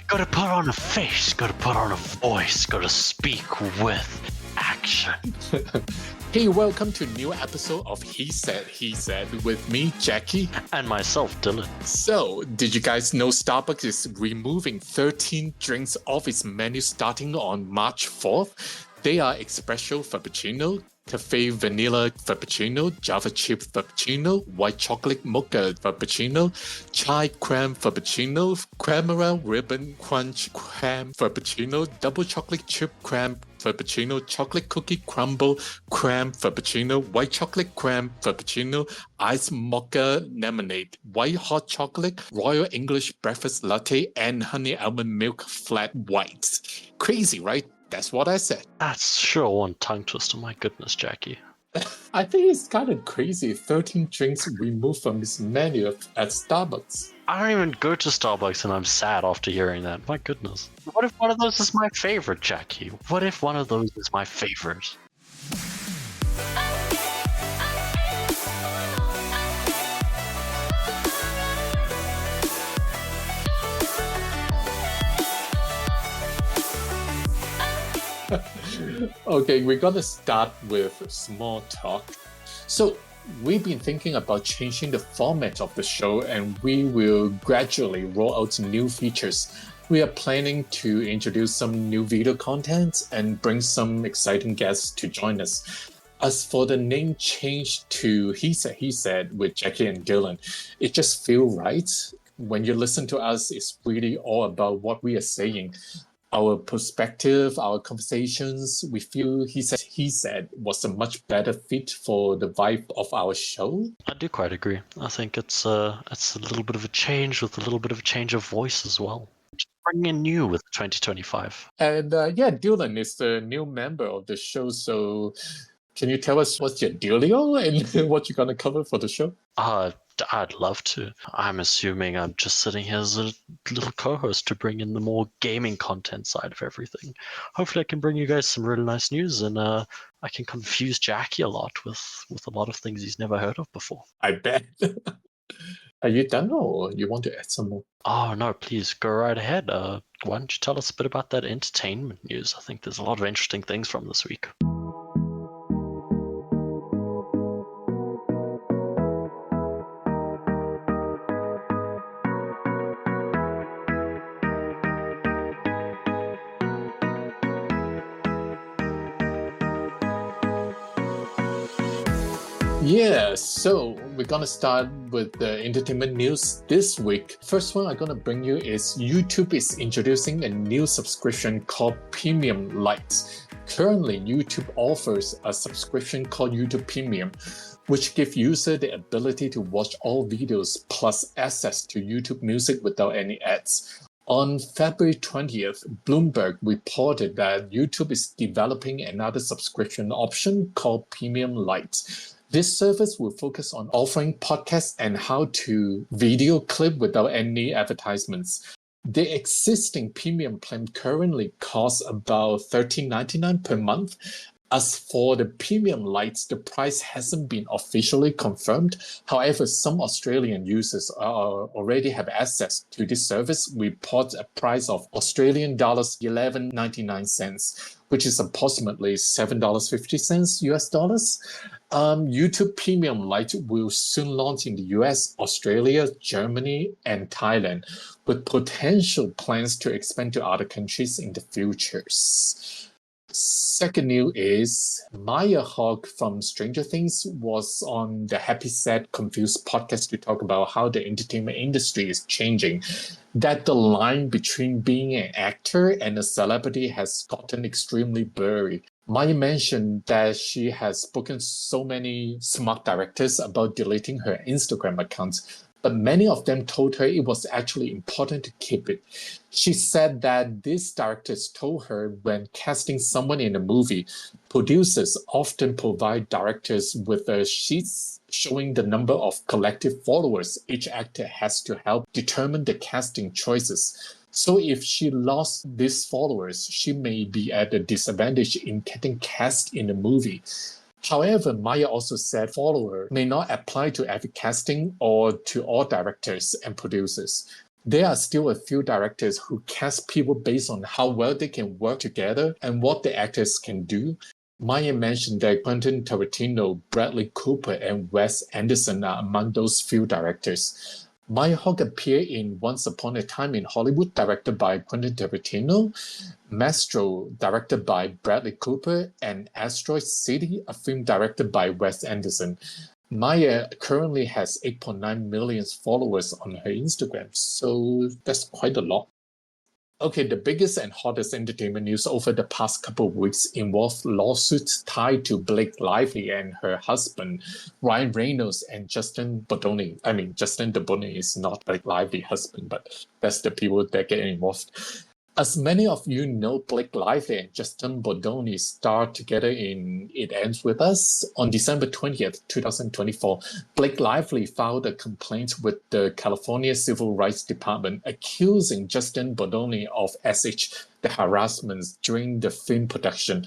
Gotta put on a face, gotta put on a voice, gotta speak with action. Hey, welcome to a new episode of He Said with me, Jackie. And myself, Dylan. So, did you guys know Starbucks is removing 13 drinks off its menu starting on March 4th? They are Espresso Frappuccino, Cafe Vanilla Frappuccino, Java Chip Frappuccino, White Chocolate Mocha Frappuccino, Chai Creme Frappuccino, Caramel Ribbon Crunch Creme Frappuccino, Double Chocolate Chip Creme Frappuccino, Chocolate Cookie Crumble Creme Frappuccino, White Chocolate Creme Frappuccino, Ice Mocha Lemonade, White Hot Chocolate, Royal English Breakfast Latte, and Honey Almond Milk Flat White. Crazy, right? That's what I said. That's sure one tongue twister, my goodness, Jackie. I think it's kind of crazy. 13 drinks removed from its menu at Starbucks. I don't even go to Starbucks and I'm sad after hearing that. My goodness. What if one of those is my favorite, Jackie? What if one of those is my favorite? Okay, we're gonna start with small talk. So, we've been thinking about changing the format of the show and we will gradually roll out new features. We are planning to introduce some new video content and bring some exciting guests to join us. As for the name change to He Said with Jackie and Dylan, it just feels right. When you listen to us, it's really all about what we are saying. Our perspective, our conversations, we feel He Said was a much better fit for the vibe of our show. I do quite agree. I think it's a little bit of a change with a little bit of a change of voice as well. Just bringing in new with 2025. And Dylan is the new member of the show, so can you tell us what's your dealio and what you're going to cover for the show? I'd love to. I'm assuming I'm just sitting here as a little co-host to bring in the more gaming content side of everything. Hopefully I can bring you guys some really nice news and I can confuse Jackie a lot with a lot of things he's never heard of before. I bet. Are you done or you want to add some more? Oh, no, please go right ahead. Why don't you tell us a bit about that entertainment news? I think there's a lot of interesting things from this week. Yeah, so we're gonna start with the entertainment news this week. First one I'm gonna bring you is YouTube is introducing a new subscription called Premium Lite. Currently, YouTube offers a subscription called YouTube Premium, which gives users the ability to watch all videos plus access to YouTube Music without any ads. On February 20th, Bloomberg reported that YouTube is developing another subscription option called Premium Lite. This service will focus on offering podcasts and how to video clip without any advertisements. The existing premium plan currently costs about $13.99 per month. As for the Premium Lights, the price hasn't been officially confirmed. However, some Australian users already have access to this service. Report a price of Australian dollars 11.99, which is approximately $7.50 US dollars. YouTube Premium Lite will soon launch in the US, Australia, Germany, and Thailand, with potential plans to expand to other countries in the future. Second news is Maya Hawke from Stranger Things was on the Happy Sad Confused podcast to talk about how the entertainment industry is changing, that the line between being an actor and a celebrity has gotten extremely blurry. Maya mentioned that she has spoken to so many smart directors about deleting her Instagram account, but many of them told her it was actually important to keep it. She said that these directors told her when casting someone in a movie, producers often provide directors with sheets showing the number of collective followers each actor has to help determine the casting choices. So if she lost these followers, she may be at a disadvantage in getting cast in a movie. However, Maya also said follower may not apply to every casting or to all directors and producers. There are still a few directors who cast people based on how well they can work together and what the actors can do. Maya mentioned that Quentin Tarantino, Bradley Cooper, and Wes Anderson are among those few directors. Maya Hawke appeared in Once Upon a Time in Hollywood, directed by Quentin Tarantino, Maestro, directed by Bradley Cooper, and Asteroid City, a film directed by Wes Anderson. Maya currently has 8.9 million followers on her Instagram, so that's quite a lot. Okay, the biggest and hottest entertainment news over the past couple of weeks involved lawsuits tied to Blake Lively and her husband, Ryan Reynolds and Justin Baldoni. I mean, Justin Baldoni is not Blake Lively's husband, but that's the people that get involved. As many of you know, Blake Lively and Justin Baldoni starred together in It Ends With Us. On December 20th, 2024, Blake Lively filed a complaint with the California Civil Rights Department accusing Justin Baldoni of the harassment during the film production.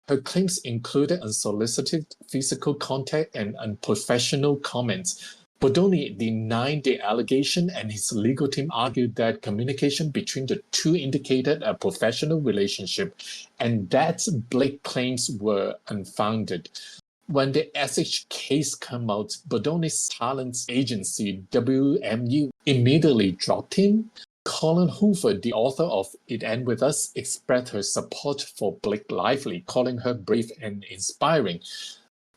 Her claims included unsolicited physical contact and unprofessional comments. Baldoni denied the allegation, and his legal team argued that communication between the two indicated a professional relationship and that Blake's claims were unfounded. When the SH case came out, Baldoni's talent agency, WMU, immediately dropped him. Colin Hoover, the author of It Ends With Us, expressed her support for Blake Lively, calling her brave and inspiring.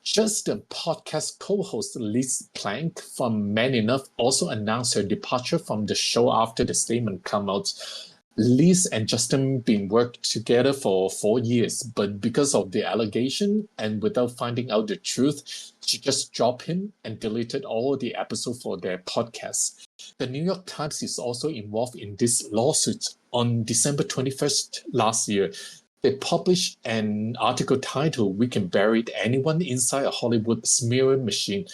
Justin podcast co-host Liz Plank from Man Enough also announced her departure from the show after the statement came out. Liz and Justin been worked together for 4 years, but because of the allegation and without finding out the truth, she just dropped him and deleted all the episodes for their podcast. The New York Times is also involved in this lawsuit. On December 21st last year, they published an article titled "We Can Bury Anyone Inside a Hollywood Smearing Machine,"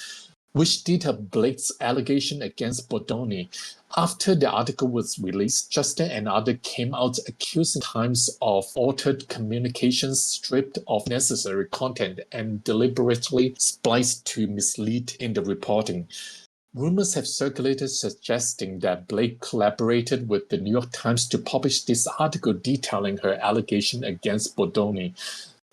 which detailed Blake's allegation against Baldoni. After the article was released, Justin and others came out accusing Times of altered communications, stripped of necessary content, and deliberately spliced to mislead in the reporting. Rumors have circulated suggesting that Blake collaborated with the New York Times to publish this article detailing her allegation against Baldoni.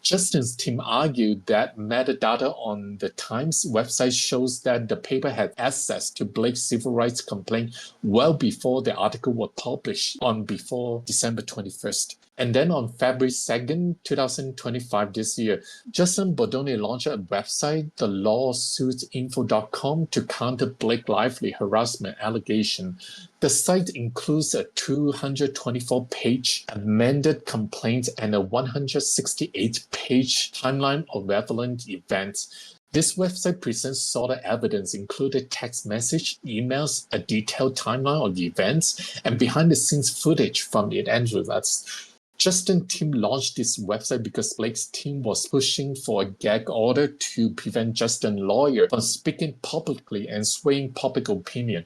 Justin's team argued that metadata on the Times website shows that the paper had access to Blake's civil rights complaint well before the article was published before December 21st. And then on February 2nd, 2025 this year, Justin Baldoni launched a website, thelawsuitsinfo.com, to counter Blake Lively harassment allegation. The site includes a 224-page amended complaint and a 168-page timeline of relevant events. This website presents solid evidence, including text message, emails, a detailed timeline of the events, and behind-the-scenes footage from It Ends With Us. Justin's team launched this website because Blake's team was pushing for a gag order to prevent Justin's lawyer from speaking publicly and swaying public opinion.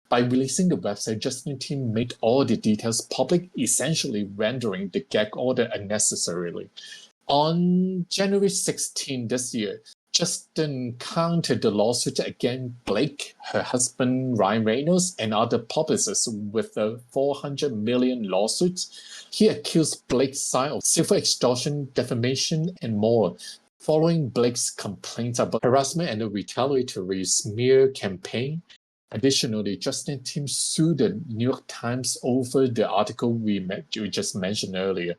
By releasing the website, Justin's team made all the details public, essentially rendering the gag order unnecessarily. On January 16 this year, Justin countered the lawsuit against Blake, her husband Ryan Reynolds, and other publicists with a $400 million lawsuit. He accused Blake's side of civil extortion, defamation, and more. Following Blake's complaints about harassment and a retaliatory smear campaign, additionally, Justin's team sued the New York Times over the article we just mentioned earlier.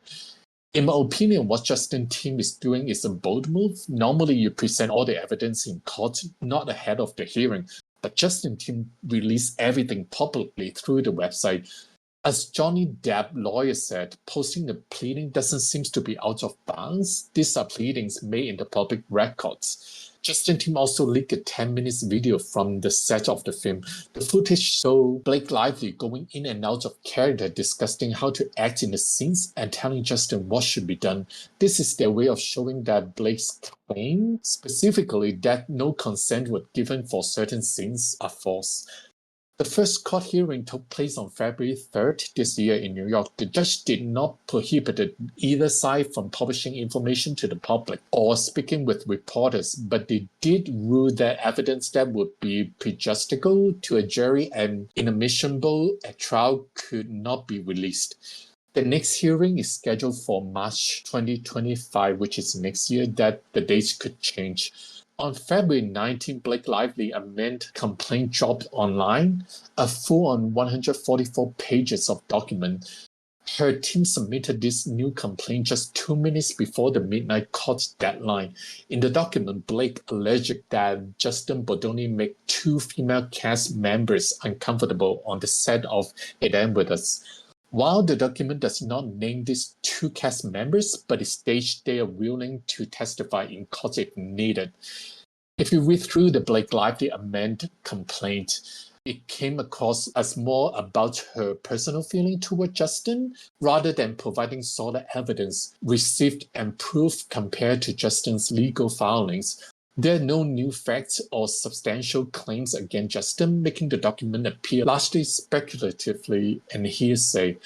In my opinion, what Justin's team is doing is a bold move. Normally, you present all the evidence in court, not ahead of the hearing, but Justin's team released everything publicly through the website. As Johnny Depp lawyer said, posting the pleading doesn't seem to be out of bounds. These are pleadings made in the public records. Justin's team also leaked a 10-minute video from the set of the film. The footage showed Blake Lively going in and out of character, discussing how to act in the scenes and telling Justin what should be done. This is their way of showing that Blake's claim, specifically that no consent was given for certain scenes, are false. The first court hearing took place on February 3rd this year in New York. The judge did not prohibit either side from publishing information to the public or speaking with reporters, but they did rule that evidence that would be prejudicial to a jury and inadmissible at trial could not be released. The next hearing is scheduled for March 2025, which is next year, that the dates could change. On February 19, Blake Lively amended complaint dropped online, a full-on 144 pages of document. Her team submitted this new complaint just 2 minutes before the midnight court deadline. In the document, Blake alleged that Justin Baldoni made 2 female cast members uncomfortable on the set of It Ends With Us. While the document does not name these 2 cast members, but it states they are willing to testify in court if needed. If you read through the Blake Lively amended complaint, it came across as more about her personal feeling toward Justin rather than providing solid evidence received and proof compared to Justin's legal filings. There are no new facts or substantial claims against Justin, making the document appear largely speculatively and hearsay.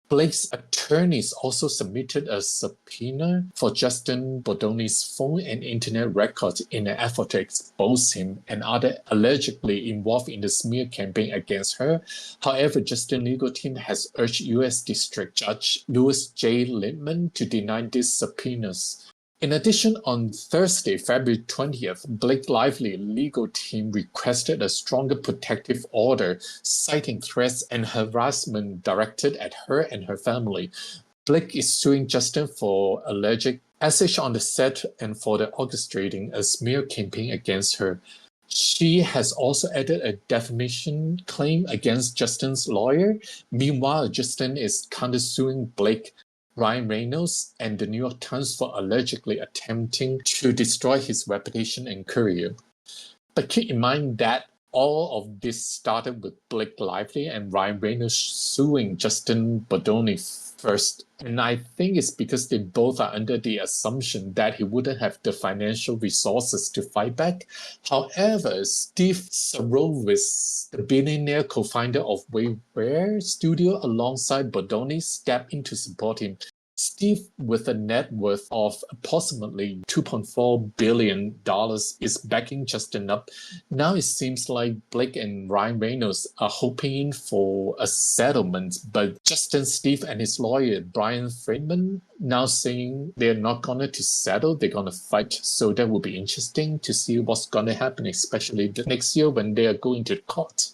Blake's attorneys also submitted a subpoena for Justin Baldoni's phone and internet records in an effort to expose him and others allegedly involved in the smear campaign against her. However, Justin's legal team has urged U.S. District Judge Louis J. Littman to deny these subpoenas. In addition, on Thursday, February 20th, Blake Lively's legal team requested a stronger protective order, citing threats and harassment directed at her and her family. Blake is suing Justin for alleged acid on the set and for the orchestrating a smear campaign against her. She has also added a defamation claim against Justin's lawyer. Meanwhile, Justin is countersuing Blake, Ryan Reynolds, and the New York Times for allegedly attempting to destroy his reputation and career. But keep in mind that all of this started with Blake Lively and Ryan Reynolds suing Justin Baldoni first. And I think it's because they both are under the assumption that he wouldn't have the financial resources to fight back. However, Steve Sarowitz, the billionaire co-founder of Waywear Studio alongside Baldoni, stepped in to support him. Steve, with a net worth of approximately $2.4 billion, is backing Justin up. Now it seems like Blake and Ryan Reynolds are hoping for a settlement, but Justin, Steve, and his lawyer, Brian Friedman, now saying they're not going to settle, they're going to fight. So that will be interesting to see what's going to happen, especially the next year when they are going to court.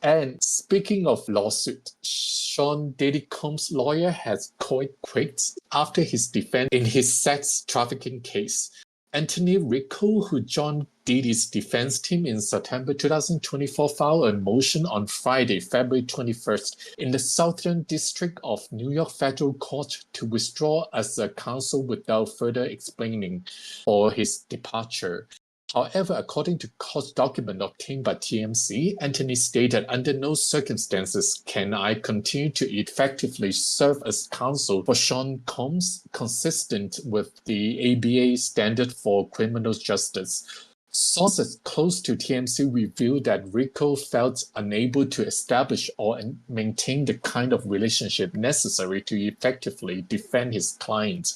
And speaking of lawsuit, Sean Diddy Combs' lawyer has quit after his defense in his sex trafficking case. Anthony Ricco, who joined Diddy's defense team in September 2024, filed a motion on Friday, February 21st, in the Southern District of New York Federal Court to withdraw as a counsel without further explaining for his departure. However, according to court document obtained by TMZ, Anthony stated, under no circumstances can I continue to effectively serve as counsel for Sean Combs, consistent with the ABA standard for criminal justice. Sources close to TMZ revealed that Rico felt unable to establish or maintain the kind of relationship necessary to effectively defend his client.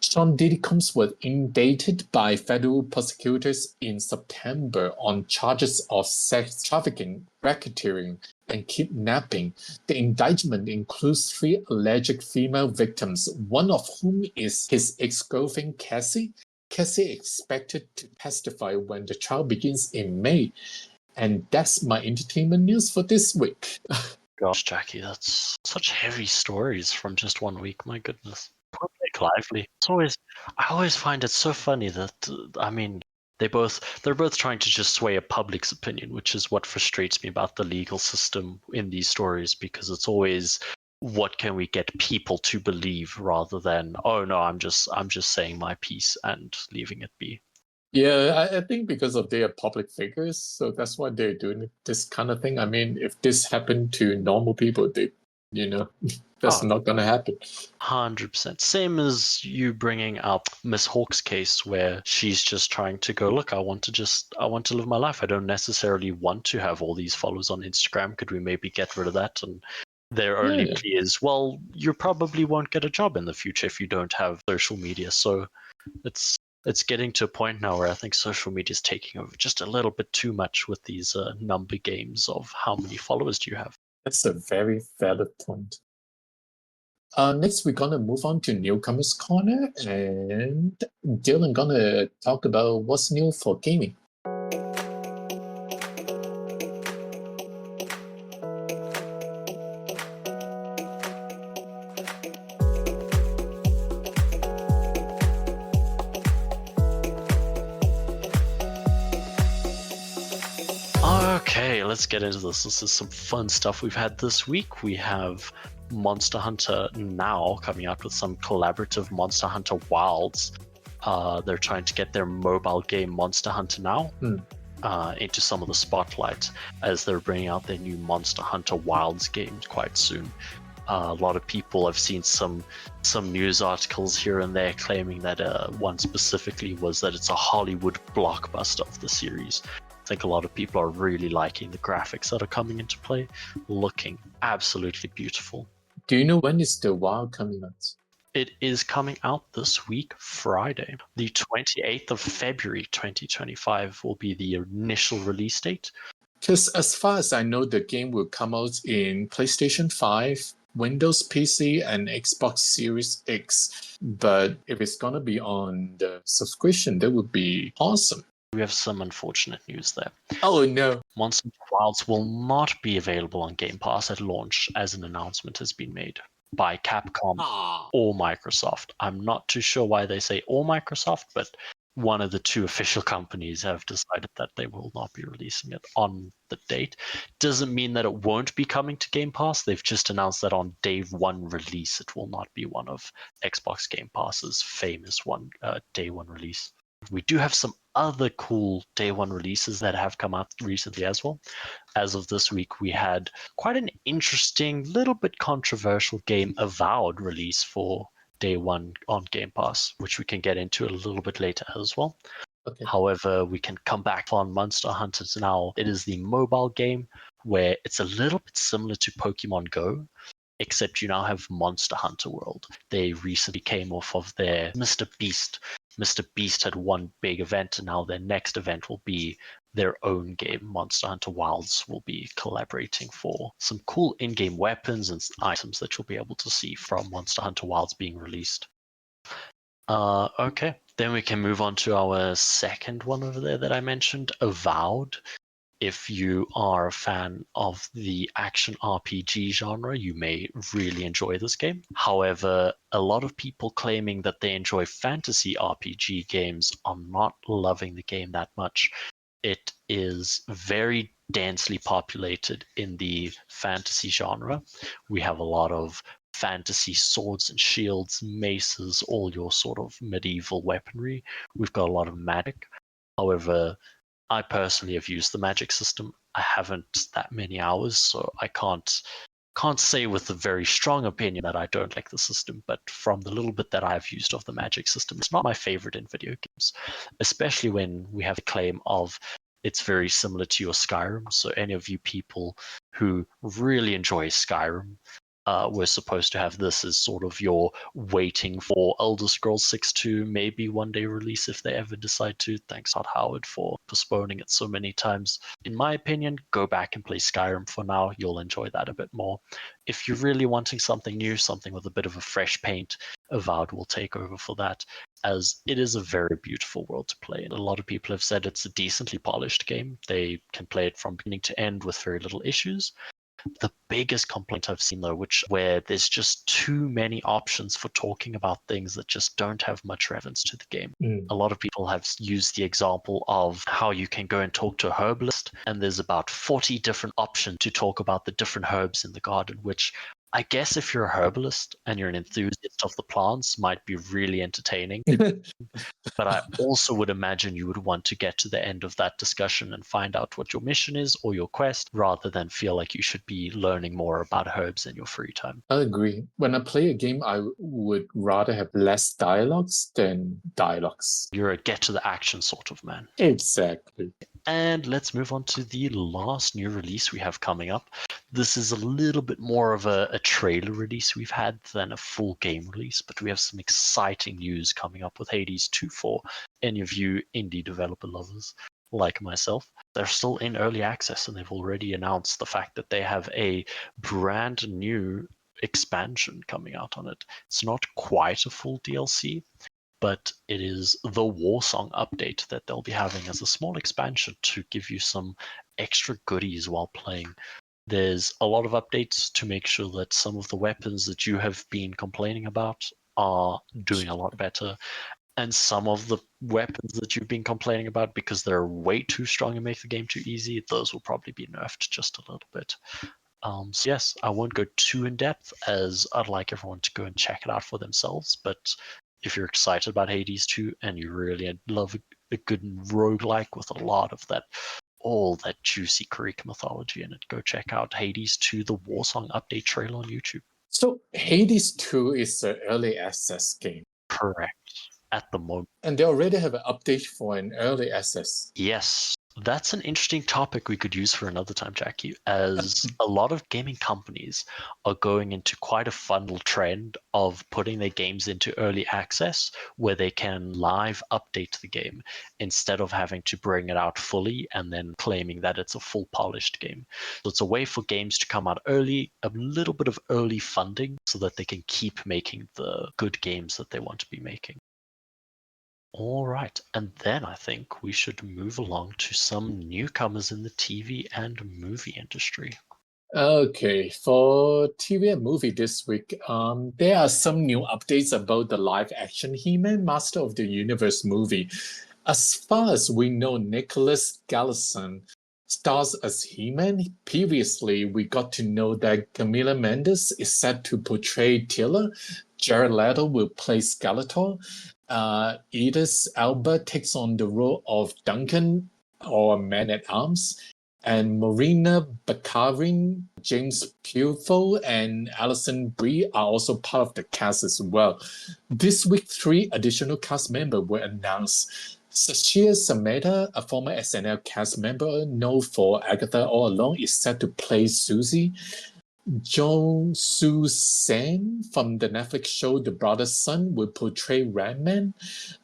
Sean Diddy Combs was indicted by federal prosecutors in September on charges of sex trafficking, racketeering, and kidnapping. The indictment includes 3 alleged female victims, one of whom is his ex-girlfriend Cassie. Cassie is expected to testify when the trial begins in May. And that's my entertainment news for this week. Gosh, Jackie, that's such heavy stories from just 1 week. My goodness. Poor Blake Lively. I always find it so funny that they're both trying to just sway a public's opinion, which is what frustrates me about the legal system in these stories, because it's always what can we get people to believe rather than, oh no, I'm just saying my piece and leaving it be. Yeah, I think because of their public figures, so that's why they're doing this kind of thing. I mean, if this happened to normal people, they you know. That's not gonna happen. 100%. Same as you bringing up Miss Hawke's case, where she's just trying to go, look, I want to live my life. I don't necessarily want to have all these followers on Instagram. Could we maybe get rid of that? And their only plea is, well, you probably won't get a job in the future if you don't have social media. So it's getting to a point now where I think social media is taking over just a little bit too much with these number games of how many followers do you have. That's a very valid point. Next, we're gonna move on to Newcomers Corner, and Dylan gonna talk about what's new for gaming. Okay, let's get into this. This is some fun stuff we've had this week. We have Monster Hunter Now coming out with some collaborative Monster Hunter Wilds. They're trying to get their mobile game Monster Hunter Now into some of the spotlight as they're bringing out their new Monster Hunter Wilds games quite soon. A lot of people have seen some news articles here and there claiming that one specifically was that it's a Hollywood blockbuster of the series. I think a lot of people are really liking the graphics that are coming into play, looking absolutely beautiful. Do you know when is the Wild coming out? It is coming out this week, Friday. The 28th of February 2025 will be the initial release date. Because as far as I know, the game will come out in PlayStation 5, Windows PC, and Xbox Series X. But if it's going to be on the subscription, that would be awesome. We have some unfortunate news there. Oh no. Monster Hunter Wilds will not be available on Game Pass at launch, as an announcement has been made by Capcom or Microsoft. I'm not too sure why they say or Microsoft, but one of the two official companies have decided that they will not be releasing it on the date. Doesn't mean that it won't be coming to Game Pass. They've just announced that on day one release, it will not be one of Xbox Game Pass's famous day one release. We do have some other cool day one releases that have come out recently as well. As of this week, we had quite an interesting, little bit controversial game, Avowed, release for day one on Game Pass, which we can get into a little bit later as well. Okay. However, we can come back on Monster Hunter Now. It is the mobile game where it's a little bit similar to Pokemon Go, except you now have Monster Hunter World. They recently came off of their Mr. Beast. Mr. Beast had one big event, and now their next event will be their own game. Monster Hunter Wilds will be collaborating for some cool in-game weapons and items that you'll be able to see from Monster Hunter Wilds being released. Okay, then we can move on to our second one over there that I mentioned, Avowed. If you are a fan of the action RPG genre, you may really enjoy this game. However, a lot of people claiming that they enjoy fantasy RPG games are not loving the game that much. It is very densely populated in the fantasy genre. We have a lot of fantasy swords and shields, maces, all your sort of medieval weaponry. We've got a lot of magic. However, I personally have used the magic system. I haven't that many hours, so I can't say with a very strong opinion that I don't like the system, but from the little bit that I've used of the magic system, it's not my favorite in video games, especially when we have the claim of it's very similar to your Skyrim. So any of you people who really enjoy Skyrim, we're supposed to have this as sort of your waiting for Elder Scrolls 6 to maybe one day release if they ever decide to. Thanks, Todd Howard, for postponing it so many times. In my opinion, go back and play Skyrim for now. You'll enjoy that a bit more. If you're really wanting something new, something with a bit of a fresh paint, Avowed will take over for that, as it is a very beautiful world to play. And a lot of people have said it's a decently polished game. They can play it from beginning to end with very little issues. The biggest complaint I've seen, though, where there's just too many options for talking about things that just don't have much relevance to the game. A lot of people have used the example of how you can go and talk to a herbalist, and there's about 40 different options to talk about the different herbs in the garden, which I guess if you're a herbalist and you're an enthusiast of the plants, might be really entertaining. But I also would imagine you would want to get to the end of that discussion and find out what your mission is or your quest, rather than feel like you should be learning more about herbs in your free time. I agree. When I play a game, I would rather have less dialogues than dialogues. You're a get to the action sort of man. Exactly. And let's move on to the last new release we have coming up. This is a little bit more of a trailer release we've had than a full game release, but we have some exciting news coming up with Hades 2 for any of you indie developer lovers like myself. They're still in early access, and they've already announced the fact that they have a brand new expansion coming out on it. It's not quite a full DLC, but it is the War Song update that they'll be having as a small expansion to give you some extra goodies while playing. There's a lot of updates to make sure that some of the weapons that you have been complaining about are doing a lot better, and some of the weapons that you've been complaining about because they're way too strong and make the game too easy, those will probably be nerfed just a little bit. So yes, I won't go too in depth, as I'd like everyone to go and check it out for themselves, but if you're excited about Hades 2 and you really love a good roguelike with a lot of that, all that juicy Greek mythology in it, go check out Hades 2, the Warsong update trailer on YouTube. So Hades 2 is an early access game. Correct. At the moment. And they already have an update for an early access. Yes. That's an interesting topic we could use for another time, Jackie, as a lot of gaming companies are going into quite a funnel trend of putting their games into early access where they can live update the game instead of having to bring it out fully and then claiming that it's a full polished game. So it's a way for games to come out early, a little bit of early funding so that they can keep making the good games that they want to be making. All right, and then I think we should move along to some newcomers in the TV and movie industry. Okay, for TV and movie this week, there are some new updates about the live-action He-Man Master of the Universe movie. As far as we know, Nicholas Gallison stars as He-Man. Previously, we got to know that Camila Mendes is set to portray Tila. Jared Leto will play Skeletor. Idris Elba takes on the role of Duncan, or Man-at-Arms. And Marina Baccarin, James Pufoy, and Alison Brie are also part of the cast as well. This week, 3 additional cast members were announced. Sashia Sameta, a former SNL cast member known for Agatha All Along, is set to play Susie. Jong Soo San from the Netflix show The Brother's Son will portray Ram-Man.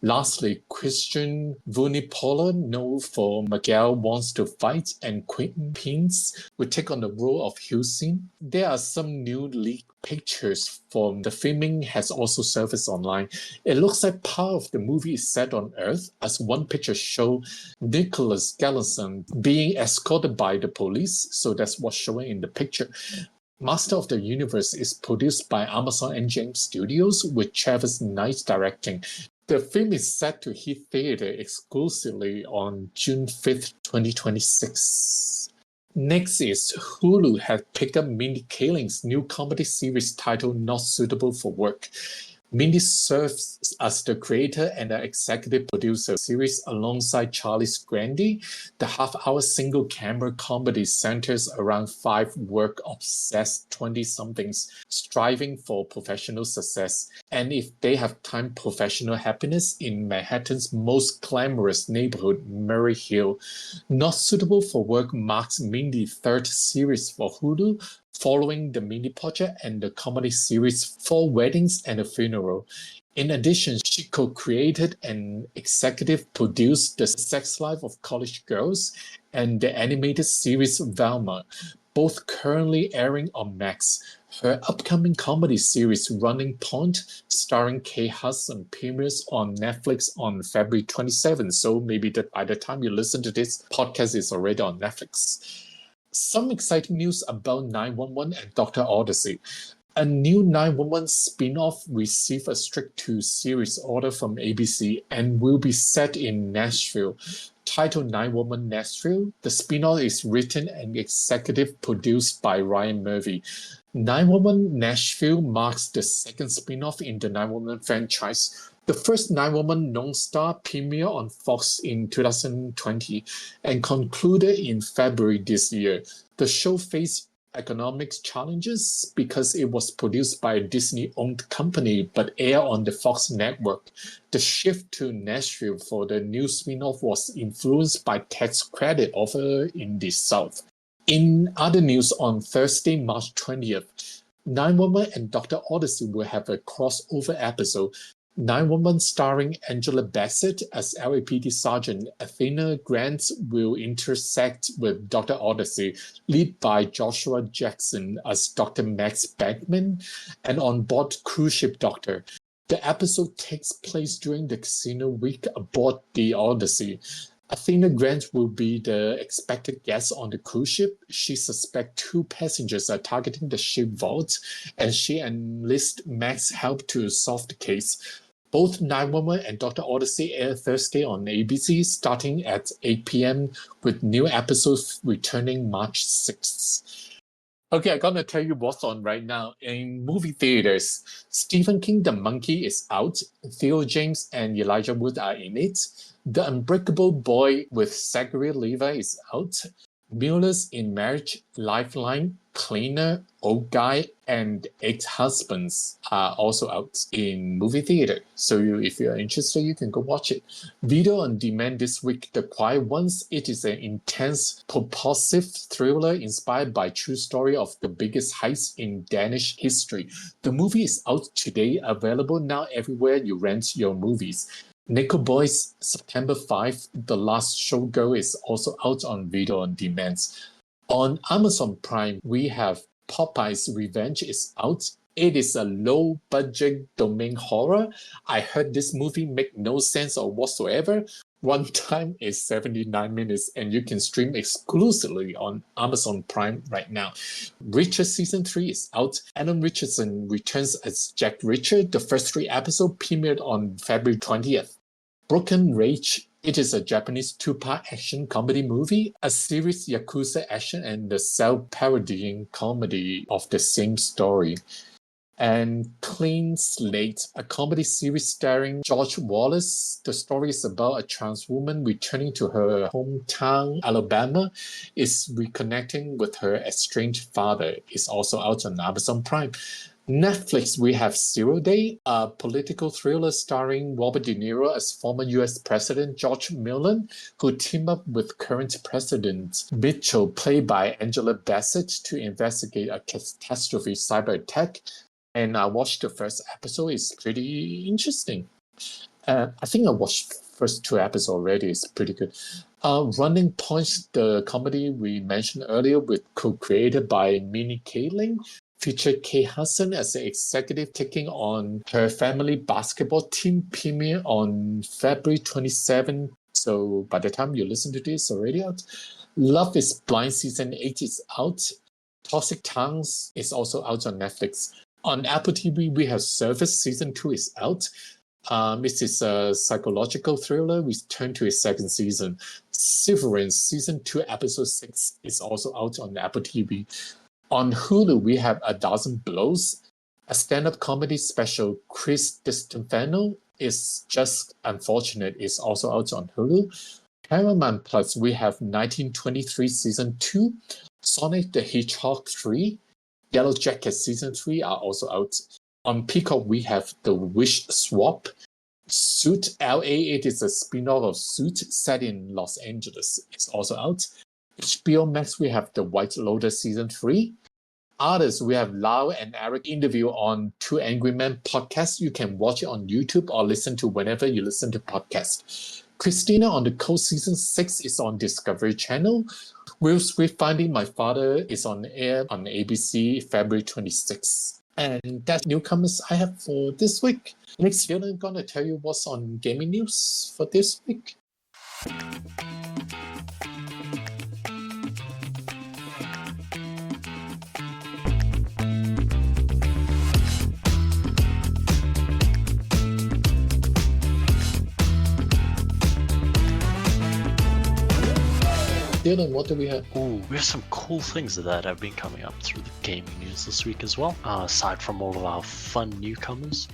Lastly, Christian Vunipola, known for Miguel Wants to Fight and Quentin Pines, will take on the role of Hussein. There are some new leaked pictures from the filming has also surfaced online. It looks like part of the movie is set on Earth, as one picture shows Nicholas Gallison being escorted by the police, so that's what's showing in the picture. Master of the Universe is produced by Amazon MGM Studios with Travis Knight directing. The film is set to hit theater exclusively on June 5th, 2026. Next is Hulu has picked up Mindy Kaling's new comedy series titled Not Suitable for Work. Mindy serves as the creator and the executive producer of the series alongside Charlie Grandy. The half-hour single-camera comedy centers around 5 work-obsessed 20-somethings striving for professional success, and if they have time, professional happiness in Manhattan's most glamorous neighborhood, Murray Hill. Not Suitable for Work marks Mindy's 3rd series for Hulu, following the Mindy Project and the comedy series 4 Weddings and a Funeral. In addition, she co-created and executive produced The Sex Life of College Girls and the animated series Velma, both currently airing on Max. Her upcoming comedy series Running Point, starring Kate Hudson, premieres on Netflix on February 27, so maybe by the time you listen to this podcast, it's already on Netflix. Some exciting news about 911 and Dr. Odyssey. A new 911 spin-off received a Strict 2 series order from ABC and will be set in Nashville. titled 9-Woman Nashville. The spin-off is written and executive produced by Ryan Murphy. 9-Woman Nashville marks the second spin-off in the 9-Woman franchise. The first 9-Woman Lone Star premiered on Fox in 2020 and concluded in February this year. The show faced economic challenges because it was produced by a Disney-owned company but aired on the Fox network. The shift to Nashville for the new spin-off was influenced by tax credit offer in the South. In other news, on Thursday, March 20th, 9-Woman and Dr. Odyssey will have a crossover episode. 9-Woman starring Angela Bassett as LAPD Sergeant Athena Grant will intersect with Dr. Odyssey, led by Joshua Jackson as Dr. Max Bankman, and on board cruise ship Doctor. The episode takes place during the casino week aboard the Odyssey. Athena Grant will be the expected guest on the cruise ship. She suspects 2 passengers are targeting the ship vault, and she enlists Mac's help to solve the case. Both 9-Woman and Dr. Odyssey air Thursday on ABC, starting at 8 p.m., with new episodes returning March 6th. Okay, I'm gonna tell you what's on right now. In movie theaters, Stephen King The Monkey is out. Theo James and Elijah Wood are in it. The Unbreakable Boy with Zachary Levi is out. Mueller's in Marriage, Lifeline, Cleaner, Old Guy, and Ex-Husbands are also out in movie theater. So if you're interested, you can go watch it. Video on demand this week, The Quiet Ones. It is an intense, propulsive thriller inspired by true story of the biggest heist in Danish history. The movie is out today, available now everywhere you rent your movies. Nickel Boys, September 5, The Last Showgirl is also out on video on demand. On Amazon Prime, we have Popeye's Revenge is out. It is a low-budget domain horror. I heard this movie make no sense or whatsoever. Runtime is 79 minutes and you can stream exclusively on Amazon Prime right now. Richard Season 3 is out. Adam Richardson returns as Jack Richard. The first 3 episodes premiered on February 20th. Broken Rage. It is a Japanese 2-part action comedy movie, a serious Yakuza action and the self-parodying comedy of the same story. And Clean Slate, a comedy series starring George Wallace. The story is about a trans woman returning to her hometown, Alabama, is reconnecting with her estranged father. It's also out on Amazon Prime. Netflix, we have Zero Day, a political thriller starring Robert De Niro as former U.S. President George Millen, who teamed up with current President Mitchell, played by Angela Bassett, to investigate a catastrophe cyber attack. And I watched the first episode. It's pretty interesting. I think I watched first 2 episodes already. It's pretty good. Running Points, the comedy we mentioned earlier, with co-created by Minnie Kaling, featured Kate Hudson as the executive taking on her family basketball team, premiere on February 27. So by the time you listen to this, already out. Love is Blind Season 8 is out. Toxic Tongues is also out on Netflix. On Apple TV, we have Service Season 2 is out. This is a psychological thriller. We turn to its 2nd season. Severance Season 2 Episode 6 is also out on Apple TV. On Hulu, we have A Dozen Blows, a stand-up comedy special. Chris Distefano is Just Unfortunate is also out on Hulu. Paramount Plus, we have 1923 Season 2, Sonic the Hedgehog 3, Yellow Jacket Season 3 are also out. On Peacock, we have The Wish Swap, Suit LA, it is a spin-off of Suit set in Los Angeles. It's also out. HBO Max, we have The White Lotus Season 3. Others, we have Lau and Eric interview on Two Angry Men podcast. You can watch it on YouTube or listen to whenever you listen to podcast. Christina on the Coast Season 6 is on Discovery Channel. Will Smith Finding My Father is on air on ABC February 26. And that's newcomers I have for this week. Next year, I'm going to tell you what's on gaming news for this week. Dylan, what do we have? Ooh, we have some cool things that have been coming up through the gaming news this week as well. Aside from all of our fun newcomers,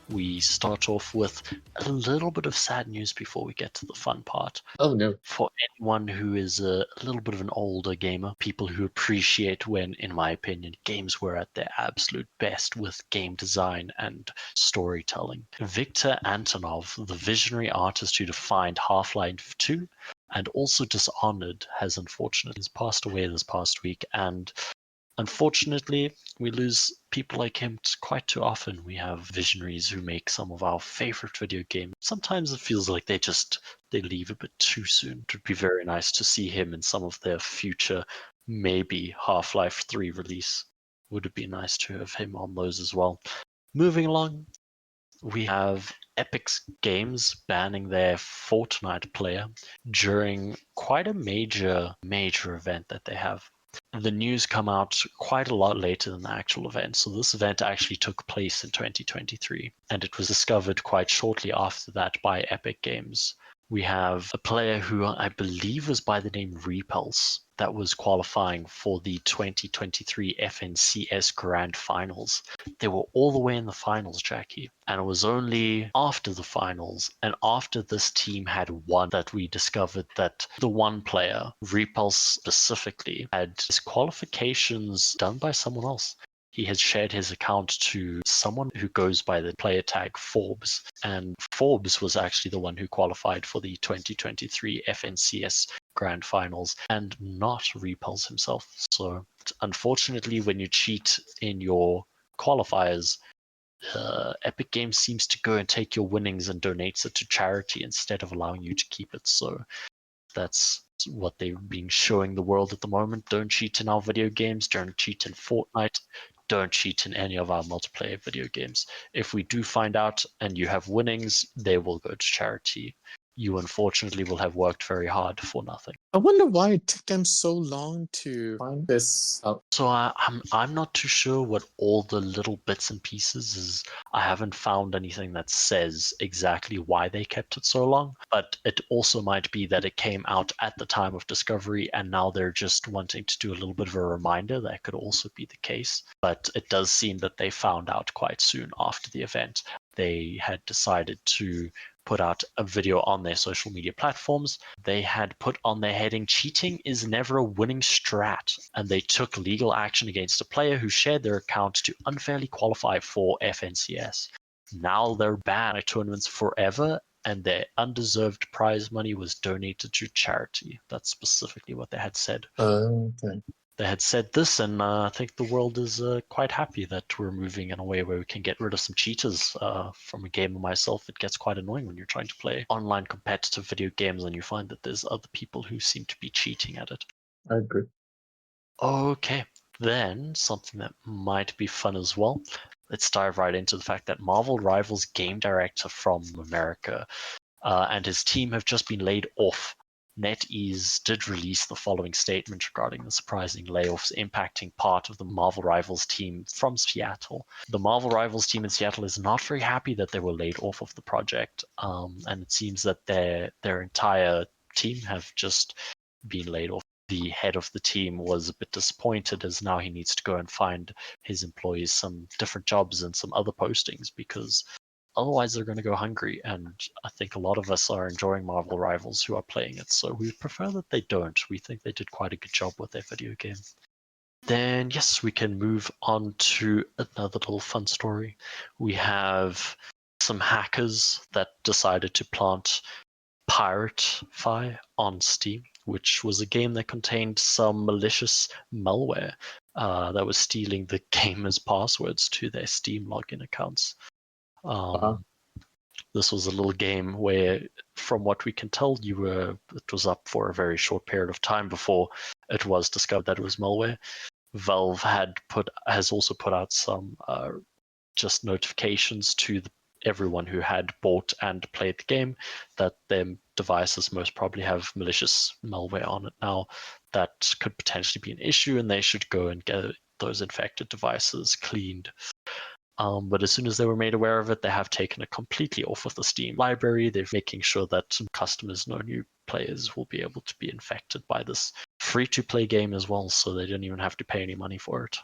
we start off with a little bit of sad news before we get to the fun part. Oh no. For anyone who is a little bit of an older gamer, people who appreciate when, in my opinion, games were at their absolute best with game design and storytelling. Viktor Antonov, the visionary artist who defined Half-Life 2 and also Dishonored, has unfortunately passed away this past week, and unfortunately, we lose people like him quite too often. We have visionaries who make some of our favorite video games. Sometimes it feels like they leave a bit too soon. It would be very nice to see him in some of their future, maybe Half-Life 3 release. Would it be nice to have him on those as well? Moving along, we have Epic Games banning their Fortnite player during quite a major event that they have. The news come out quite a lot later than the actual event. So this event actually took place in 2023, and it was discovered quite shortly after that by Epic Games. We have a player who I believe was by the name Repulse that was qualifying for the 2023 FNCS Grand Finals. They were all the way in the finals, Jackie, and it was only after the finals and after this team had won that we discovered that the one player, Repulse specifically, had his qualifications done by someone else. He had shared his account to someone who goes by the player tag Forbes, and Forbes was actually the one who qualified for the 2023 FNCS Grand Finals and not Repulse himself. So unfortunately, when you cheat in your qualifiers, Epic Games seems to go and take your winnings and donates it to charity instead of allowing you to keep it. So that's what they've been showing the world at the moment. Don't cheat in our video games. Don't cheat in Fortnite. Don't cheat in any of our multiplayer video games. If we do find out and you have winnings, they will go to charity. You unfortunately will have worked very hard for nothing. I wonder why it took them so long to find this out. So I'm not too sure what all the little bits and pieces is. I haven't found anything that says exactly why they kept it so long, but it also might be that it came out at the time of discovery and now they're just wanting to do a little bit of a reminder. That could also be the case, but it does seem that they found out quite soon after the event. They had decided to put out a video on their social media platforms. They had put on their heading, "Cheating is never a winning strat," and they took legal action against a player who shared their account to unfairly qualify for FNCS. Now they're banned at tournaments forever, and their undeserved prize money was donated to charity. That's specifically what they had said. Okay. They had said this, and I think the world is quite happy that we're moving in a way where we can get rid of some cheaters. From a gamer myself, it gets quite annoying when you're trying to play online competitive video games and you find that there's other people who seem to be cheating at it. I agree. Okay, then something that might be fun as well. Let's dive right into the fact that Marvel Rivals game director from America and his team have just been laid off. NetEase did release the following statement regarding the surprising layoffs impacting part of the Marvel Rivals team from Seattle. The Marvel Rivals team in Seattle is not very happy that they were laid off of the project, and it seems that their entire team have just been laid off. The head of the team was a bit disappointed as now he needs to go and find his employees some different jobs and some other postings because otherwise they're going to go hungry, and I think a lot of us are enjoying Marvel Rivals who are playing it, so we prefer that they don't. We think they did quite a good job with their video game. Then yes, we can move on to another little fun story. We have some hackers that decided to plant Piratefy on Steam, which was a game that contained some malicious malware that was stealing the gamers' passwords to their Steam login accounts. This was a little game where, from what we can tell, it was up for a very short period of time before it was discovered that it was malware. Valve has also put out some just notifications to everyone who had bought and played the game that their devices most probably have malicious malware on it now. That could potentially be an issue, and they should go and get those infected devices cleaned. But as soon as they were made aware of it, they have taken it completely off of the Steam library. They're making sure that some customers no players will be able to be infected by this free-to-play game as well, so they don't even have to pay any money for it.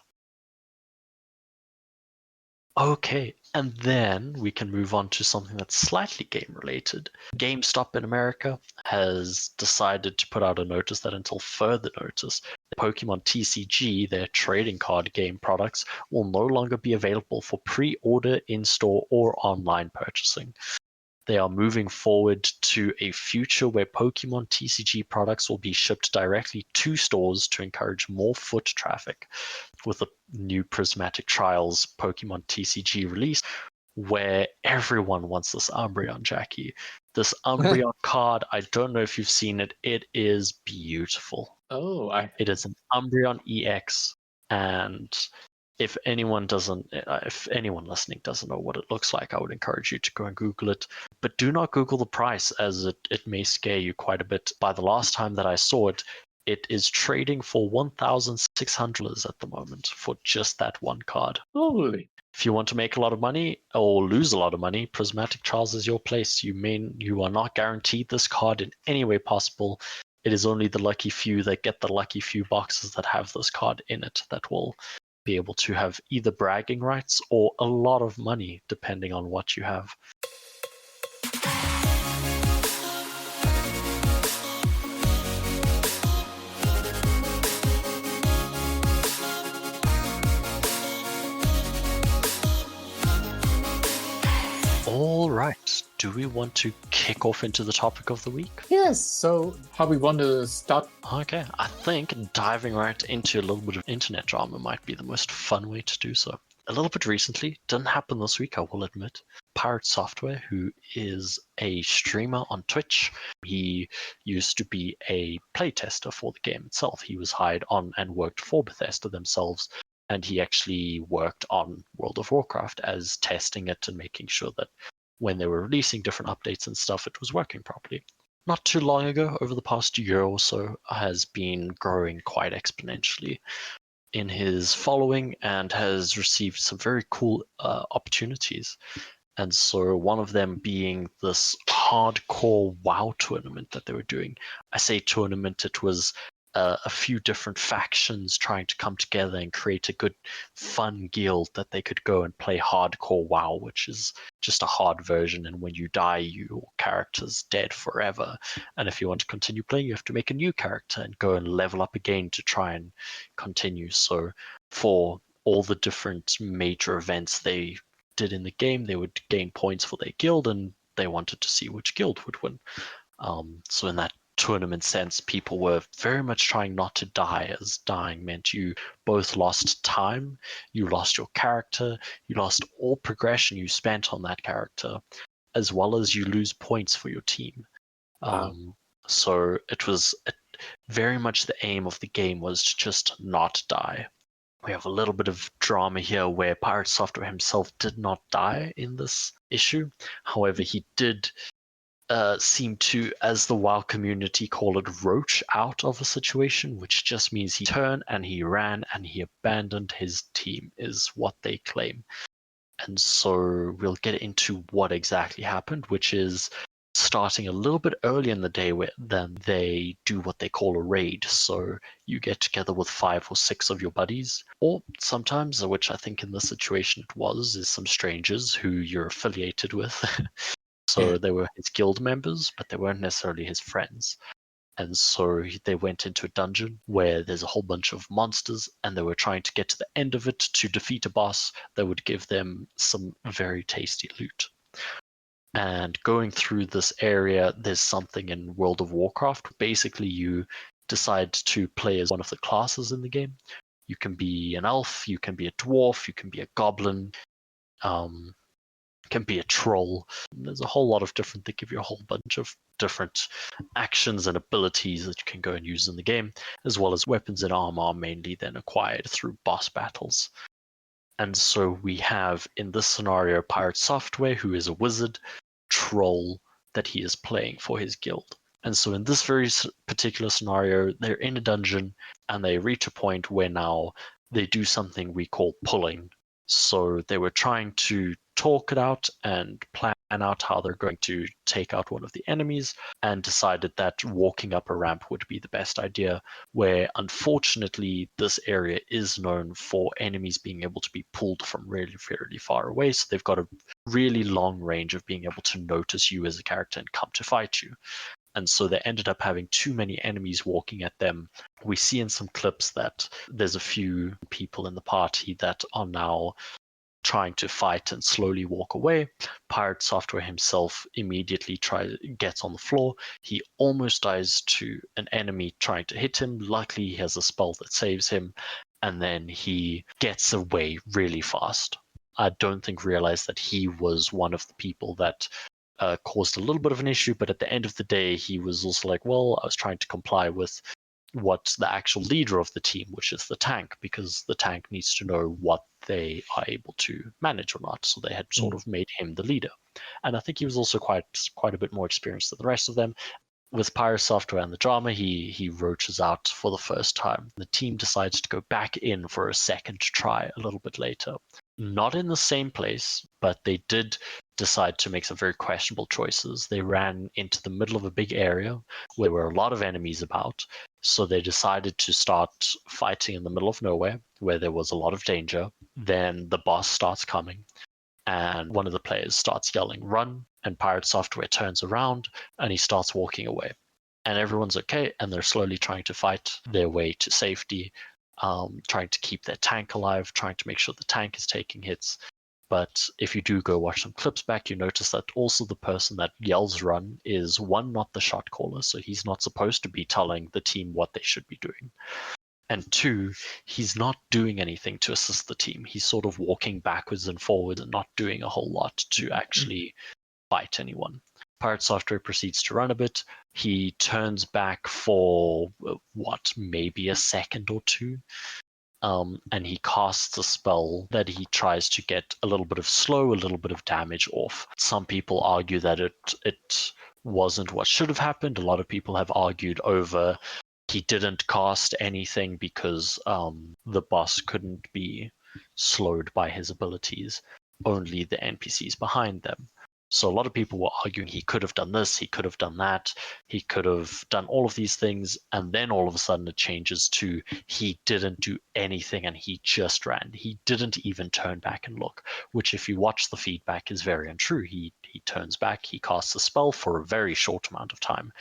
Okay, and then we can move on to something that's slightly game related. GameStop in America has decided to put out a notice that until further notice, Pokemon TCG, their trading card game products, will no longer be available for pre-order, in-store, or online purchasing. They are moving forward to a future where Pokemon TCG products will be shipped directly to stores to encourage more foot traffic, with the new Prismatic Trials Pokemon TCG release, where everyone wants this Umbreon, Jackie. This Umbreon card, I don't know if you've seen it. It is beautiful. It is an Umbreon EX, and if anyone listening doesn't know what it looks like, I would encourage you to go and Google it. But do not Google the price, as it may scare you quite a bit. By the last time that I saw it, it is trading for $1,600 at the moment for just that one card. Holy. If you want to make a lot of money or lose a lot of money, Prismatic Trials is your place. You are not guaranteed this card in any way possible. It is only the lucky few that get the lucky few boxes that have this card in it that will be able to have either bragging rights or a lot of money, depending on what you have. All right. Do we want to kick off into the topic of the week? Yes, so how we want to start? Okay, I think diving right into a little bit of internet drama might be the most fun way to do so. A little bit recently, didn't happen this week, I will admit. Pirate Software, who is a streamer on Twitch, he used to be a playtester for the game itself. He was hired on and worked for Bethesda themselves, and he actually worked on World of Warcraft as testing it and making sure that when they were releasing different updates and stuff, it was working properly. Not too long ago, over the past year or so, has been growing quite exponentially in his following and has received some very cool opportunities. And so one of them being this hardcore WoW tournament that they were doing. I say tournament, it was a few different factions trying to come together and create a good fun guild that they could go and play hardcore WoW, which is just a hard version, and when you die your character's dead forever, and if you want to continue playing you have to make a new character and go and level up again to try and continue. So for all the different major events they did in the game, they would gain points for their guild, and they wanted to see which guild would win. So in that tournament sense, people were very much trying not to die, as dying meant you both lost time, you lost your character, you lost all progression you spent on that character, as well as you lose points for your team. So it was very much the aim of the game was to just not die. We have a little bit of drama here where Pirate Software himself did not die in this issue. However, he did seem to, as the WoW community call it, roach out of a situation, which just means he turned and he ran and he abandoned his team, is what they claim. And so we'll get into what exactly happened, which is starting a little bit early in the day then they do what they call a raid. So you get together with 5 or 6 of your buddies, or sometimes, which I think in this situation it was, is some strangers who you're affiliated with. So they were his guild members, but they weren't necessarily his friends. And so they went into a dungeon where there's a whole bunch of monsters, and they were trying to get to the end of it to defeat a boss that would give them some very tasty loot. And going through this area, there's something in World of Warcraft. Basically, you decide to play as one of the classes in the game. You can be an elf, you can be a dwarf, you can be a goblin, can be a troll. There's a whole lot of different, they give you a whole bunch of different actions and abilities that you can go and use in the game, as well as weapons and armor mainly then acquired through boss battles. And so we have in this scenario Pirate Software, who is a wizard troll that he is playing for his guild. And so in this very particular scenario, they're in a dungeon and they reach a point where now they do something we call pulling. So they were trying to talk it out and plan out how they're going to take out one of the enemies, and decided that walking up a ramp would be the best idea, where unfortunately this area is known for enemies being able to be pulled from really, really far away. So they've got a really long range of being able to notice you as a character and come to fight you. And so they ended up having too many enemies walking at them. We see in some clips that there's a few people in the party that are now trying to fight and slowly walk away. Pirate Software himself immediately gets on the floor. He almost dies to an enemy trying to hit him. Luckily, he has a spell that saves him, and then he gets away really fast. I don't think realized that he was one of the people that caused a little bit of an issue, but at the end of the day, he was also like, well, I was trying to comply with what the actual leader of the team, which is the tank, because the tank needs to know what they are able to manage or not. So they had sort of made him the leader. And I think he was also quite a bit more experienced than the rest of them. With Pyro Software and the drama, he roaches out for the first time. The team decides to go back in for a second try a little bit later. Not in the same place, but they did decide to make some very questionable choices. They ran into the middle of a big area where there were a lot of enemies about. So they decided to start fighting in the middle of nowhere where there was a lot of danger. Then the boss starts coming, and one of the players starts yelling, "Run!" And Pirate Software turns around and he starts walking away. And everyone's okay, and they're slowly trying to fight their way to safety, trying to keep their tank alive, trying to make sure the tank is taking hits. But if you do go watch some clips back, you notice that also the person that yells run is, one, not the shot caller, so he's not supposed to be telling the team what they should be doing. And two, he's not doing anything to assist the team. He's sort of walking backwards and forwards and not doing a whole lot to actually fight anyone. Pirate Software proceeds to run a bit. He turns back for, maybe a second or two. And he casts a spell that he tries to get a little bit of slow, a little bit of damage off. Some people argue that it wasn't what should have happened. A lot of people have argued over he didn't cast anything because the boss couldn't be slowed by his abilities, only the NPCs behind them. So a lot of people were arguing he could have done this, he could have done that, he could have done all of these things, and then all of a sudden it changes to he didn't do anything and he just ran. He didn't even turn back and look, which if you watch the feedback is very untrue. He turns back, he casts a spell for a very short amount of time.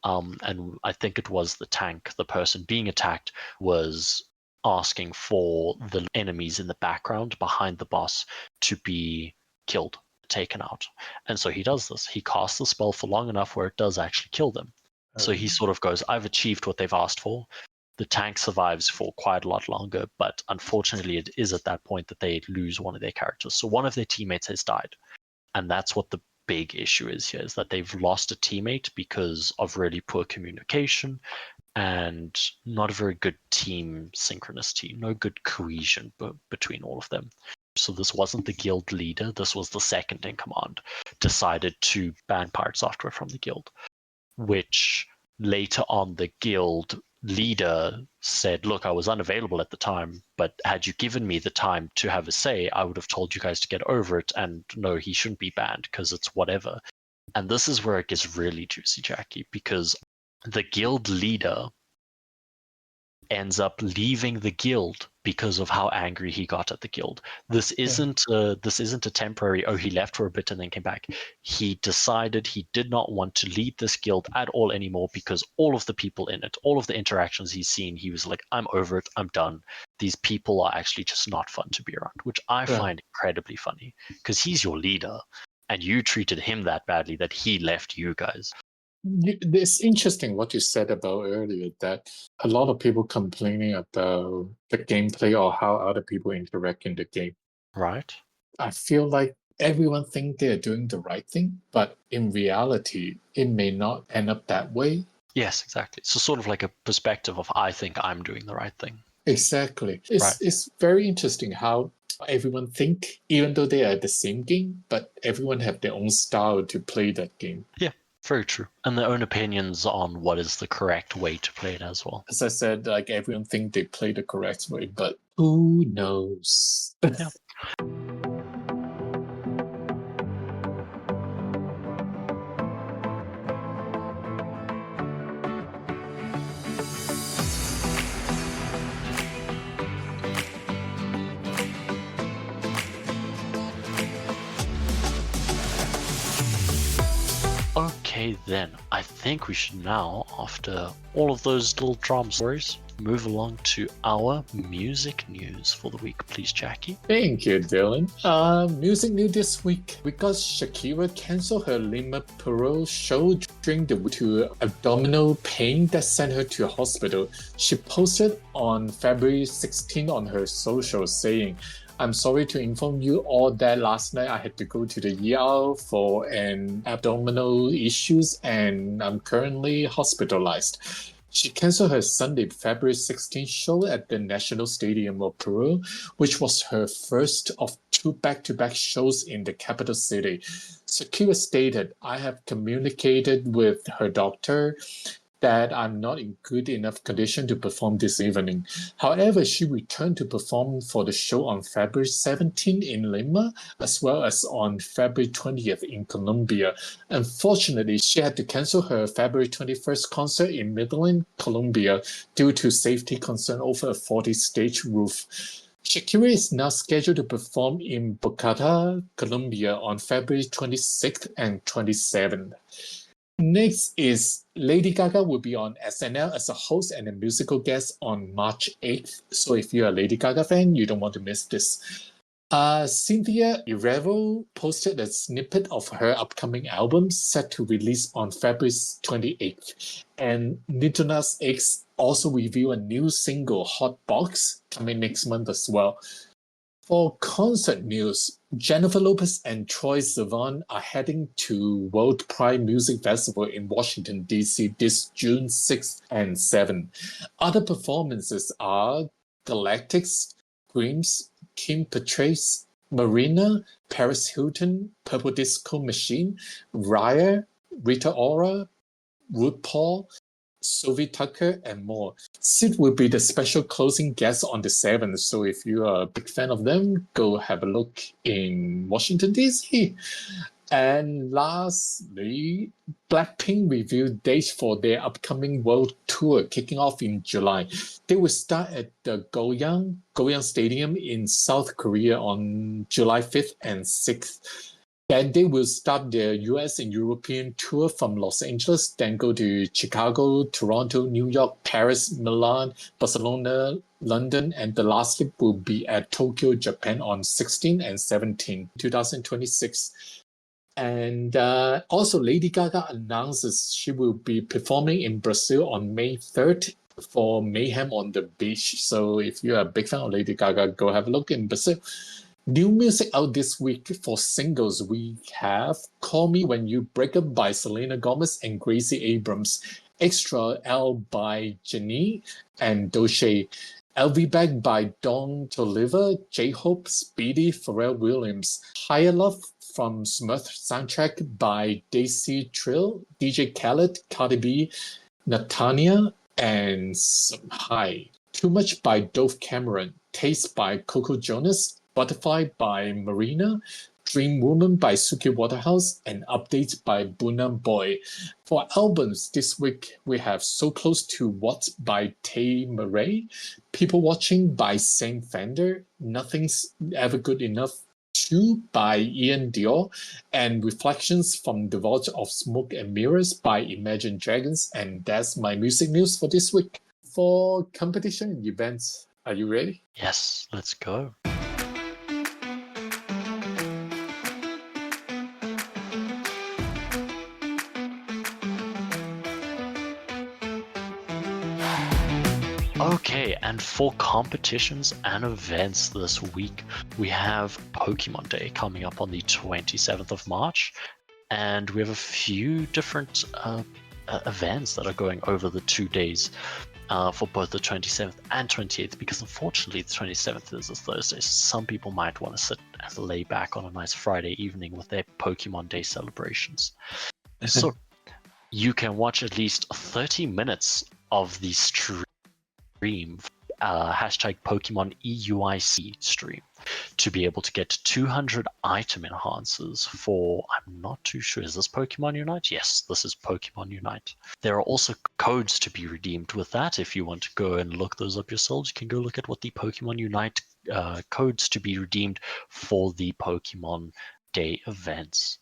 And I think it was the tank, the person being attacked, was asking for the enemies in the background behind the boss to be killed, taken out. And so he does this. He casts the spell for long enough where it does actually kill them. So he sort of goes, I've achieved what they've asked for. The tank survives for quite a lot longer, but unfortunately it is at that point that they lose one of their characters. So one of their teammates has died. And that's what the big issue is here, is that they've lost a teammate because of really poor communication and not a very good team synchronicity, no good cohesion between all of them. So this wasn't the guild leader, this was the second in command, decided to ban Pirate Software from the guild, which later on the guild leader said, look, I was unavailable at the time, but had you given me the time to have a say, I would have told you guys to get over it, and no, he shouldn't be banned because it's whatever. And this is where it gets really juicy, Jackie, because the guild leader ends up leaving the guild because of how angry he got at the guild. This isn't a temporary, he left for a bit and then came back. He decided he did not want to lead this guild at all anymore because all of the people in it, all of the interactions he's seen, he was like, I'm over it, I'm done. These people are actually just not fun to be around, which I find incredibly funny because he's your leader and you treated him that badly that he left you guys. It's interesting what you said about earlier, that a lot of people complaining about the gameplay or how other people interact in the game. Right. I feel like everyone think they're doing the right thing, but in reality, it may not end up that way. Yes, exactly. So sort of like a perspective of, I think I'm doing the right thing. Exactly. It's very interesting how everyone think, even though they are the same game, but everyone have their own style to play that game. Yeah. Very true. And their own opinions on what is the correct way to play it as well. As I said, like everyone think they play the correct way, but who knows? Yeah. Okay then, I think we should now, after all of those little drama stories, move along to our music news for the week, please, Jackie. Thank you, Dylan. Music news this week. Because Shakira canceled her Lima, Peru show during the week to abdominal pain that sent her to a hospital. She posted on February 16 on her social saying, "I'm sorry to inform you all that last night I had to go to the ER for an abdominal issues and I'm currently hospitalized." She canceled her Sunday, February 16 show at the National Stadium of Peru, which was her first of 2 back-to-back shows in the capital city. Shakira stated, "I have communicated with her doctor that I'm not in good enough condition to perform this evening." However, she returned to perform for the show on February 17 in Lima, as well as on February 20th in Colombia. Unfortunately, she had to cancel her February 21st concert in Medellin, Colombia, due to safety concern over a faulty stage roof. Shakira is now scheduled to perform in Bogota, Colombia on February 26th and 27th. Next is Lady Gaga will be on SNL as a host and a musical guest on March 8th. So if you're a Lady Gaga fan, you don't want to miss this. Cynthia Erivo posted a snippet of her upcoming album set to release on February 28th. And Lil Nas X also revealed a new single, Hot Box, coming next month as well. For concert news, Jennifer Lopez and Troye Sivan are heading to World Pride Music Festival in Washington, D.C. this June 6th and 7th. Other performances are Galactics, Grimes, Kim Petras, Marina, Paris Hilton, Purple Disco Machine, Raya, Rita Ora, RuPaul, Sylvie Tucker, and more. Sid will be the special closing guest on the 7th, so if you are a big fan of them, go have a look in Washington, D.C. And lastly, Blackpink revealed dates for their upcoming world tour kicking off in July. They will start at the Goyang Stadium in South Korea on July 5th and 6th. Then they will start their US and European tour from Los Angeles, then go to Chicago, Toronto, New York, Paris, Milan, Barcelona, London, and the last trip will be at Tokyo, Japan on 16 and 17, 2026. And also Lady Gaga announces she will be performing in Brazil on May 3rd for Mayhem on the Beach. So if you're a big fan of Lady Gaga, go have a look in Brazil. New music out this week for singles. We have Call Me When You Break Up by Selena Gomez and Gracie Abrams, Extra L by Jennie and Doche, LV Back by Don Toliver, J-Hope, Speedy, Pharrell Williams, Higher Love from Smurf soundtrack by Daisy Trill, DJ Khaled, Cardi B, Natania, and some High. Too Much by Dove Cameron, Taste by Coco Jonas, Butterfly by Marina, Dream Woman by Suki Waterhouse, and Updates by Burna Boy. For albums this week, we have So Close to What by Tay Murray, People Watching by Sam Fender, Nothing's Ever Good Enough 2 by Ian Dior, and Reflections from the Vault of Smoke and Mirrors by Imagine Dragons. And that's my music news for this week. For competition and events, are you ready? Yes, let's go. Okay, and for competitions and events this week, we have Pokemon Day coming up on the 27th of March, and we have a few different events that are going over the 2 days for both the 27th and 28th, because unfortunately the 27th is a Thursday, so some people might want to sit and lay back on a nice Friday evening with their Pokemon Day celebrations. So you can watch at least 30 minutes of the stream, hashtag Pokemon EUIC stream, to be able to get 200 item enhancers for, I'm not too sure, is this Pokemon Unite? Yes, this is Pokemon Unite. There are also codes to be redeemed with that. If you want to go and look those up yourselves, you can go look at what the Pokemon Unite codes to be redeemed for the Pokemon Day events.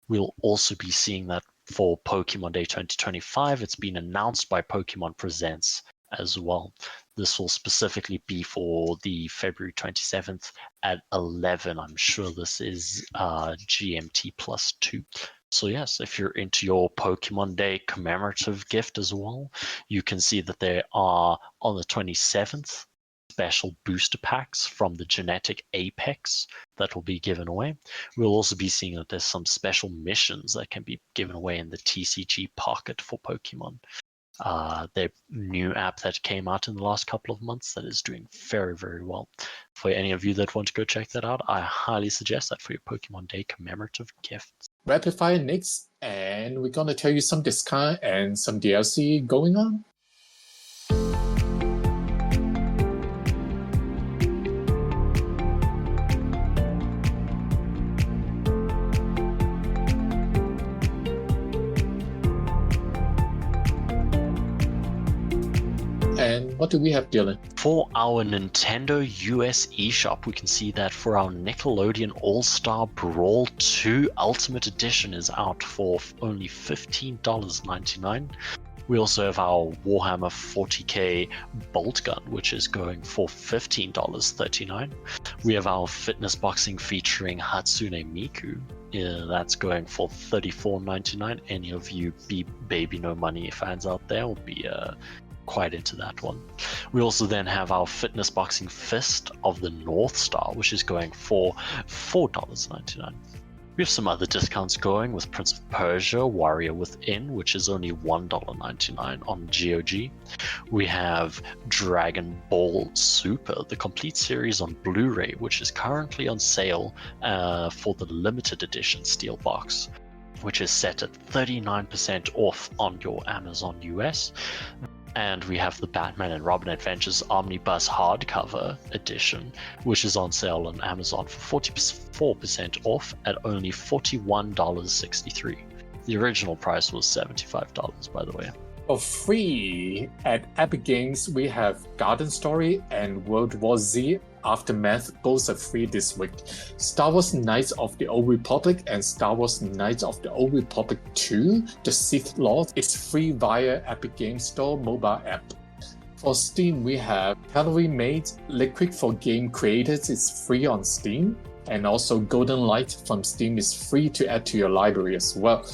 We'll also be seeing that for Pokemon Day 2025. It's been announced by Pokemon Presents as well. This will specifically be for the February 27th at 11. I'm sure this is GMT +2. So yes, if you're into your Pokemon Day commemorative gift as well, you can see that there are, on the 27th, special booster packs from the genetic Apex that will be given away. We'll also be seeing that there's some special missions that can be given away in the TCG Pocket for Pokemon. Their new app that came out in the last couple of months that is doing very, very well. For any of you that want to go check that out, I highly suggest that for your Pokemon Day commemorative gifts. Rapid fire next, and we're gonna tell you some discount and some DLC going on. And what do we have, Dylan? For our Nintendo US eShop, we can see that for our Nickelodeon All-Star Brawl 2 Ultimate Edition is out for only $15.99. We also have our Warhammer 40k bolt gun, which is going for $15.39. We have our fitness boxing featuring Hatsune Miku. That's going for $34.99. Any of you Baby No Money fans out there will be quite into that one. We also then have our fitness boxing fist of the North Star, which is going for $4.99. We have some other discounts going with Prince of Persia Warrior Within, which is only $1.99 on GOG. We have Dragon Ball Super, the complete series on Blu-ray, which is currently on sale for the limited edition steel box, which is set at 39% off on your Amazon US. And we have the Batman and Robin Adventures Omnibus Hardcover Edition, which is on sale on Amazon for 44% off at only $41.63. The original price was $75, by the way. For free at Epic Games, we have Garden Story and World War Z Aftermath. Both are free this week. Star Wars Knights of the Old Republic and Star Wars Knights of the Old Republic 2, The Sith Lord, is free via Epic Games Store mobile app. For Steam, we have Calorie Made Liquid for Game Creators is free on Steam, and also Golden Light from Steam is free to add to your library as well.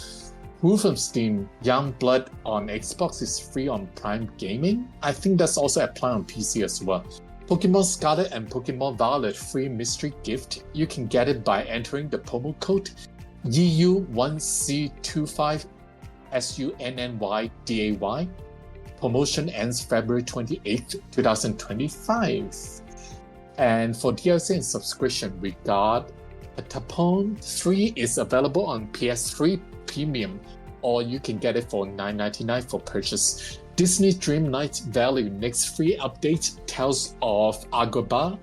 Who from Steam, Young Blood on Xbox is free on Prime Gaming. I think that's also applied on PC as well. Pokemon Scarlet and Pokemon Violet free mystery gift. You can get it by entering the promo code EU1C25 SUNNYDAY. Promotion ends February 28th, 2025. And for DLC and subscription, we got Patapon 3 is available on PS3 Premium, or you can get it for $9.99 for purchase. Disney Dream Night Valley next free update, Tales of Agrabah,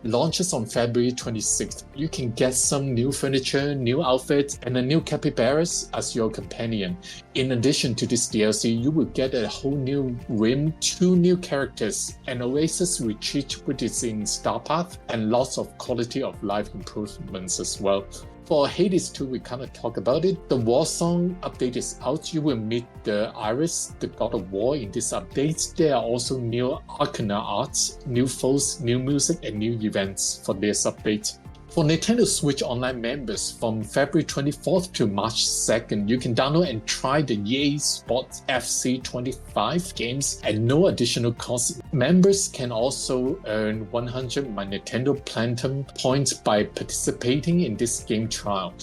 launches on February 26th. You can get some new furniture, new outfits, and a new capybaras as your companion. In addition to this DLC, you will get a whole new rim, 2 new characters, an Oasis Retreat which is in Star Path, and lots of quality of life improvements as well. For Hades 2, we kind of talk about it. The War Song update is out. You will meet the Iris, the God of War, in this update. There are also new Arcana arts, new foes, new music, and new events for this update. For Nintendo Switch Online members, from February 24th to March 2nd, you can download and try the EA Sports FC 25 games at no additional cost. Members can also earn 100 My Nintendo Platinum points by participating in this game trial.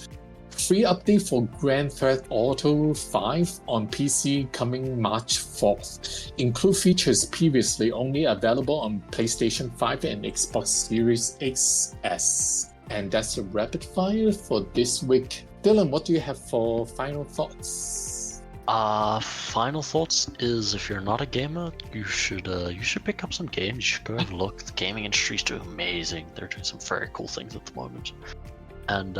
Free update for Grand Theft Auto 5 on PC coming March 4th. Include features previously only available on PlayStation 5 and Xbox Series XS. And that's a rapid fire for this week. Dylan, what do you have for final thoughts? Final thoughts is if you're not a gamer, you should pick up some games. You should go and look. The gaming industry is doing amazing. They're doing some very cool things at the moment. And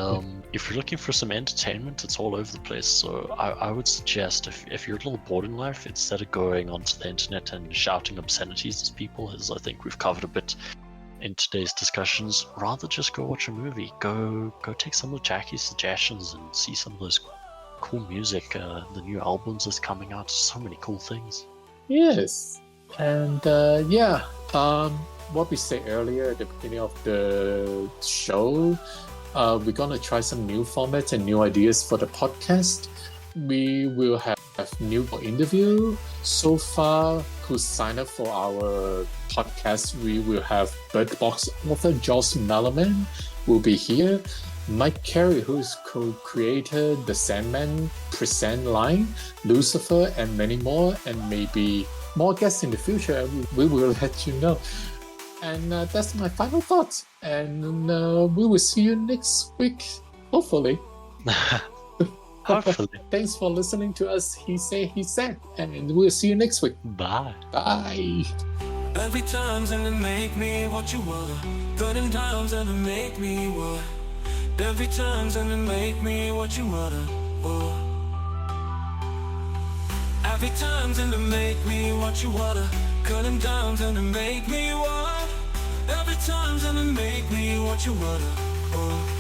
if you're looking for some entertainment, it's all over the place. So I would suggest if you're a little bored in life, instead of going onto the internet and shouting obscenities at people, as I think we've covered a bit in today's discussions, rather just go watch a movie. Go take some of Jackie's suggestions and see some of those cool music, the new albums that's coming out. So many cool things. Yes, and what we said earlier at the beginning of the show, we're gonna try some new formats and new ideas for the podcast. We will have new interview. So far, who signed up for our podcast, we will have Bird Box author Josh Mellerman will be here. Mike Carey, who is co-creator The Sandman Present Line, Lucifer, and many more, and maybe more guests in the future. We will let you know. And that's my final thoughts. And we will see you next week, hopefully. Hopefully. Thanks for listening to us. He said. And we'll see you next week. Bye. Bye. Every time's gonna make me what you want. Good and times gonna make me what. Every time's gonna make me what you wanna. Oh. Every time's gonna make me what you wanna. Cutting down's gonna make me what. Every time's gonna make me what you wanna. Oh.